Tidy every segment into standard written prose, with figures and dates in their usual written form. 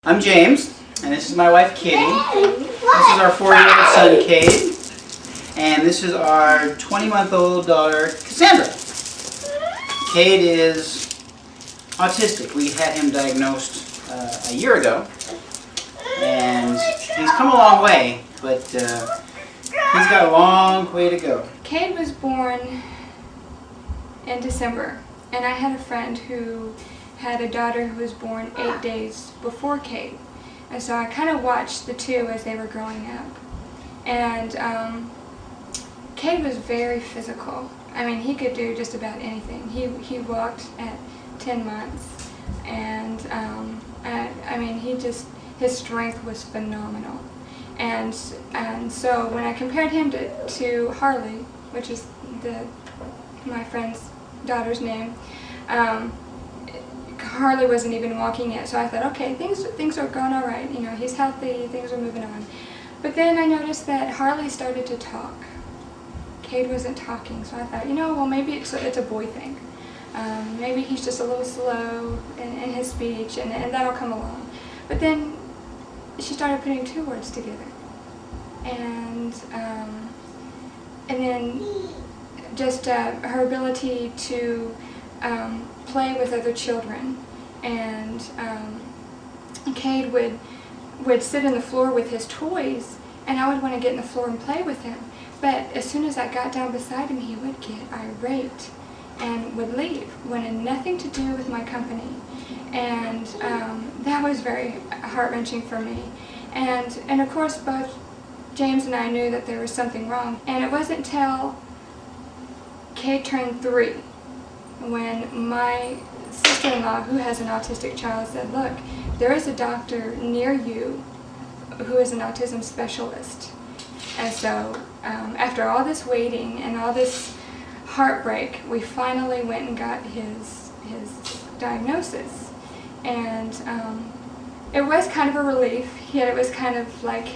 I'm James, and this is my wife Kitty. This is our 4-year-old son Cade, and this is our 20-month-old daughter Cassandra. Cade is autistic. We had him diagnosed a year ago, and he's come a long way, but he's got a long way to go. Cade was born in December, and I had a friend who had a daughter who was born 8 days before Cade. And so I kind of watched the two as they were growing up. And Cade was very physical. I mean, he could do just about anything. He walked at 10 months, and I mean, his strength was phenomenal. And so when I compared him to Harley, which is my friend's daughter's name, Harley wasn't even walking yet, so I thought, okay, things are going all right. You know, he's healthy, things are moving on. But then I noticed that Harley started to talk. Cade wasn't talking, so I thought, you know, well, maybe it's a boy thing. Maybe he's just a little slow in his speech, and that'll come along. But then she started putting two words together, and then just her ability to play with other children. And Cade would sit on the floor with his toys, and I would want to get in the floor and play with him. But as soon as I got down beside him, he would get irate and would leave, wanted nothing to do with my company. And that was very heart-wrenching for me. And of course, both James and I knew that there was something wrong. And it wasn't until Cade turned 3 when my sister-in-law, who has an autistic child, said, look, there is a doctor near you who is an autism specialist. And so after all this waiting and all this heartbreak, we finally went and got his diagnosis. And it was kind of a relief, yet it was kind of like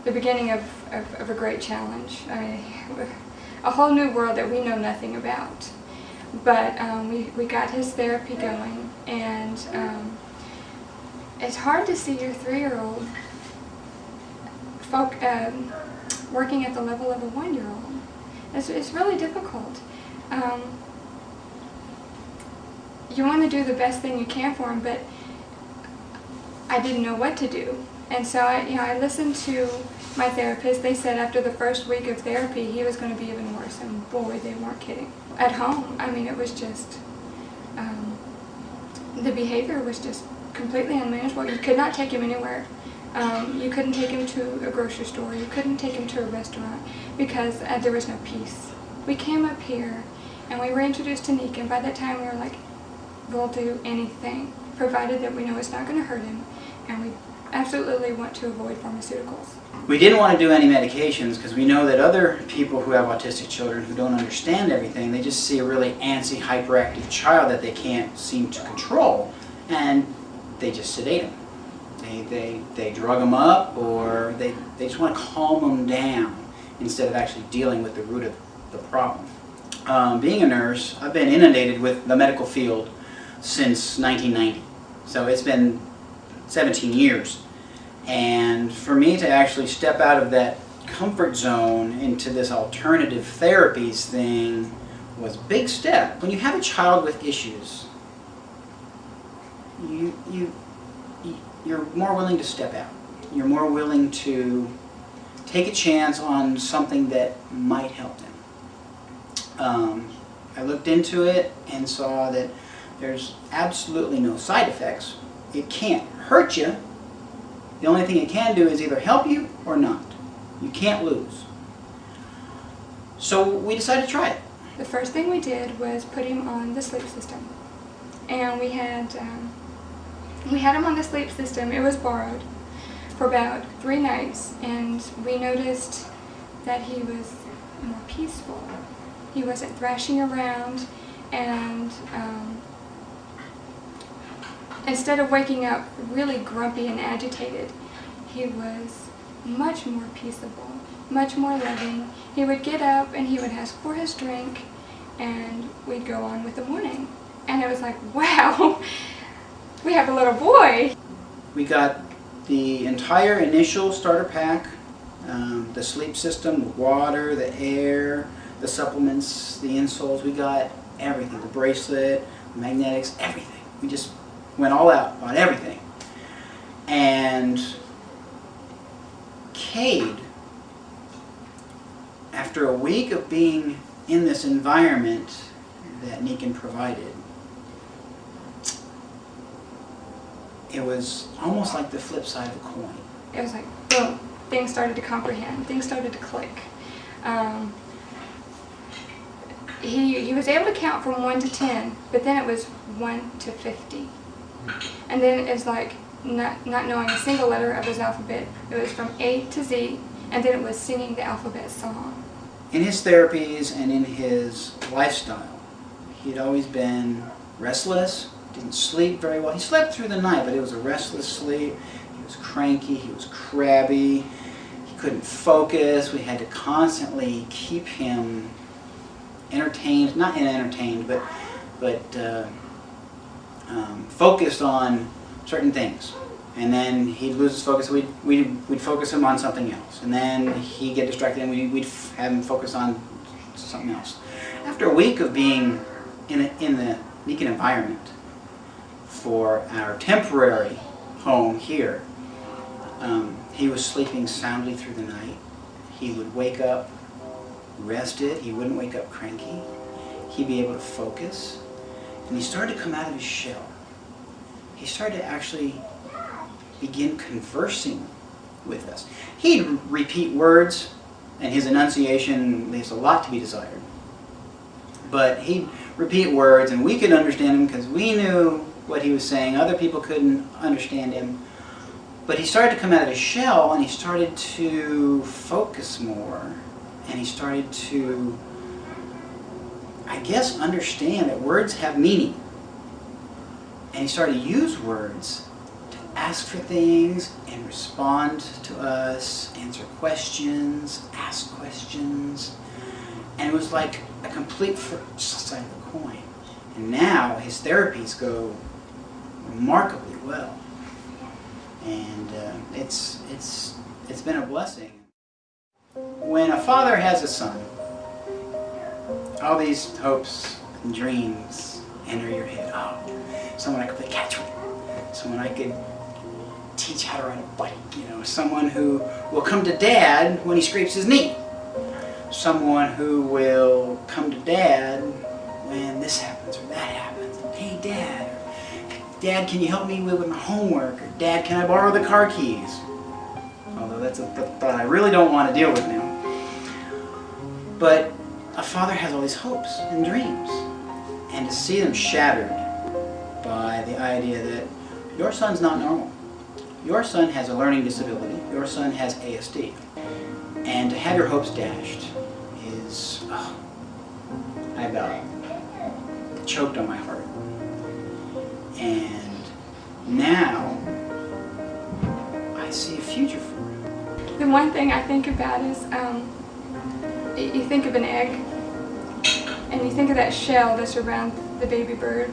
the beginning of a great challenge. I mean, a whole new world that we know nothing about. But we got his therapy going, and it's hard to see your 3-year-old working at the level of a 1-year-old. It's really difficult. You want to do the best thing you can for him, but I didn't know what to do. And so I listened to my therapist. They said after the first week of therapy he was going to be even worse, and boy, they weren't kidding. At home, I mean, it was just, the behavior was just completely unmanageable. You could not take him anywhere. You couldn't take him to a grocery store. You couldn't take him to a restaurant because there was no peace. We came up here and we were introduced to Nikken. By that time we were like, we'll do anything, provided that we know it's not going to hurt him, and we absolutely want to avoid pharmaceuticals. We didn't want to do any medications because we know that other people who have autistic children who don't understand everything, they just see a really antsy, hyperactive child that they can't seem to control, and they just sedate them. They drug them up, or they just want to calm them down instead of actually dealing with the root of the problem. Being a nurse, I've been inundated with the medical field since 1990, so it's been 17 years. And for me to actually step out of that comfort zone into this alternative therapies thing was a big step. When you have a child with issues, you're more willing to step out. You're more willing to take a chance on something that might help them. I looked into it and saw that there's absolutely no side effects. It can't hurt you. The only thing it can do is either help you or not. You can't lose. So we decided to try it. The first thing we did was put him on the sleep system. And we had him on the sleep system. It was borrowed for about 3 nights, and we noticed that he was more peaceful. He wasn't thrashing around, and instead of waking up really grumpy and agitated, he was much more peaceable, much more loving. He would get up and he would ask for his drink, and we'd go on with the morning. And it was like, wow, we have a little boy. We got the entire initial starter pack, the sleep system, the water, the air, the supplements, the insoles. We got everything, the bracelet, magnetics, everything. We just went all out on everything. And Cade, after a week of being in this environment that Nikken provided, it was almost like the flip side of the coin. It was like, boom, things started to comprehend, things started to click. He was able to count from 1 to 10, but then it was 1 to 50. And then it's like not knowing a single letter of his alphabet. It was from A to Z, and then it was singing the alphabet song. In his therapies and in his lifestyle, he'd always been restless, didn't sleep very well. He slept through the night, but it was a restless sleep. He was cranky, he was crabby, he couldn't focus. We had to constantly keep him entertained, not entertained, but focused on certain things. And then he'd lose his focus, we'd focus him on something else. And then he'd get distracted and we'd have him focus on something else. After a week of being in the Nikken environment for our temporary home here, he was sleeping soundly through the night. He would wake up rested, he wouldn't wake up cranky. He'd be able to focus. And he started to come out of his shell. He started to actually begin conversing with us. He'd repeat words, and his enunciation leaves a lot to be desired. But he'd repeat words, and we could understand him because we knew what he was saying. Other people couldn't understand him. But he started to come out of his shell, and he started to focus more, and he started to, I guess, understand that words have meaning. And he started to use words to ask for things and respond to us, answer questions, ask questions. And it was like a complete side of the coin. And now his therapies go remarkably well. And it's been a blessing. When a father has a son, all these hopes and dreams enter your head. Oh, someone I could play catch with, someone I could teach how to ride a bike, someone who will come to Dad when he scrapes his knee, someone who will come to Dad when this happens or that happens. Hey Dad, Dad, can you help me with my homework? Or Dad, can I borrow the car keys? Although that's a thought I really don't want to deal with now. But a father has all these hopes and dreams, and to see them shattered by the idea that your son's not normal. Your son has a learning disability. Your son has ASD. And to have your hopes dashed is, I about choked on my heart. And now I see a future for him. The one thing I think about is, you think of an egg, and you think of that shell that's around the baby bird.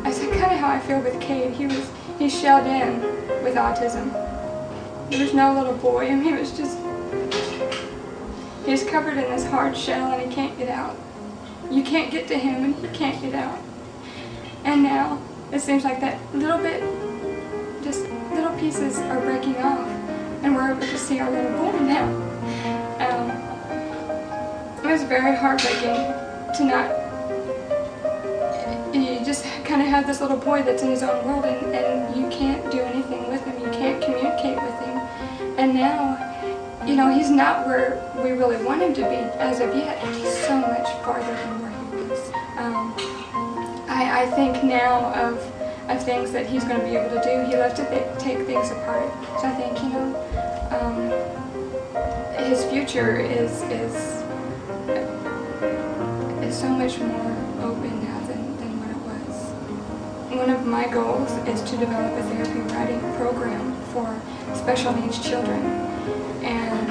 That's kind of how I feel with Cade. He's shelled in with autism. There's no little boy. I mean, he's covered in this hard shell and he can't get out. You can't get to him and he can't get out. And now it seems like that little bit, just little pieces are breaking off, and we're able to see our little boy now. It was very heartbreaking to not, you just kind of have this little boy that's in his own world, and you can't do anything with him, you can't communicate with him. And now, he's not where we really want him to be as of yet, and he's so much farther than where he was. I think now of things that he's going to be able to do. He loves to take things apart. So I think, his future is so much more open now than what it was. One of my goals is to develop a therapy writing program for special needs children. And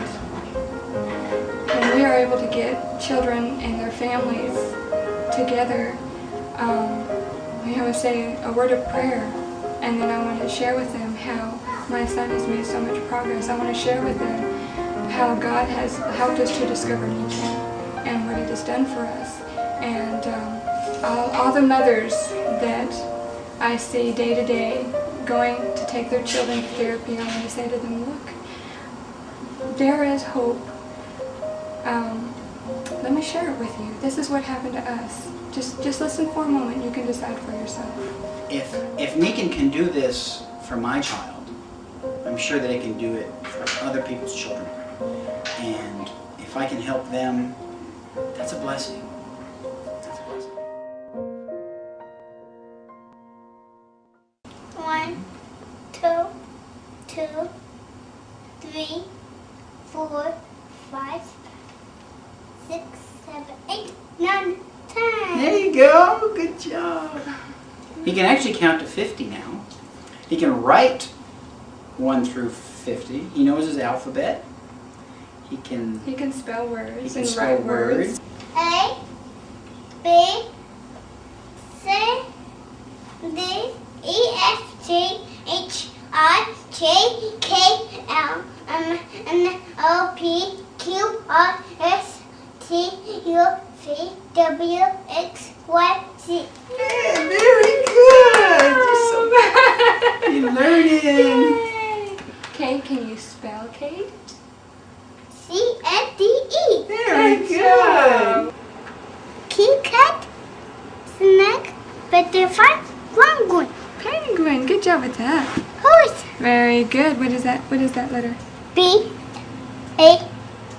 when we are able to get children and their families together, we would say a word of prayer And then I want to share with them how my son has made so much progress. I want to share with them how God has helped us to discover Nikken and what it has done for us. And all the mothers that I see day to day going to take their children to therapy, I want to say to them, look, there is hope. Let me share it with you. This is what happened to us. Just listen for a moment. You can decide for yourself. If Nikken can do this for my child, I'm sure that it can do it for other people's children. And if I can help them, that's a blessing. That's a blessing. 1, 2, 3, 4, 5, 6, 7, 8, 9, 10. There you go. Good job. He can actually count to 50 now. He can write 1 through 50. He knows his alphabet. He can spell words He can and spell write words. A, B, C, D, E, F, G, H, I, J, K, L, M, N, O, P, Q, R, S, T, U, V, W, X, Y, Z. Yeah, very good. You're so good. You're learning. Yay! Cade, can you spell Cade? C-A-D-E. Very Good good. job. Kit Kat, Snack, Butterfly, Penguin, Penguin. Good job with that. Horse. Very good. What is that? What is that letter? B, A,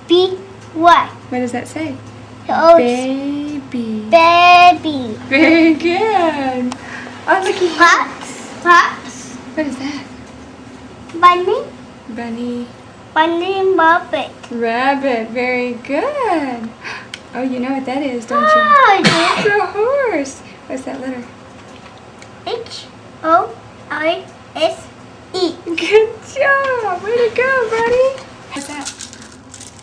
B, Y. What does that say? Horse. Baby. Baby. Very good. Oh, looky. Pops. Pops. What is that? Bunny. Bunny. Bunny Muppet. Rabbit. Very good. Oh, you know what that is, don't you? Oh, It's a horse. What's that letter? H-O-I-S-E. Good job. Way to go, buddy. What's that?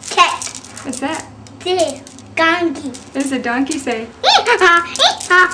Cat. What's that? This. Donkey. What does a donkey say? Hee-haw, hee-haw.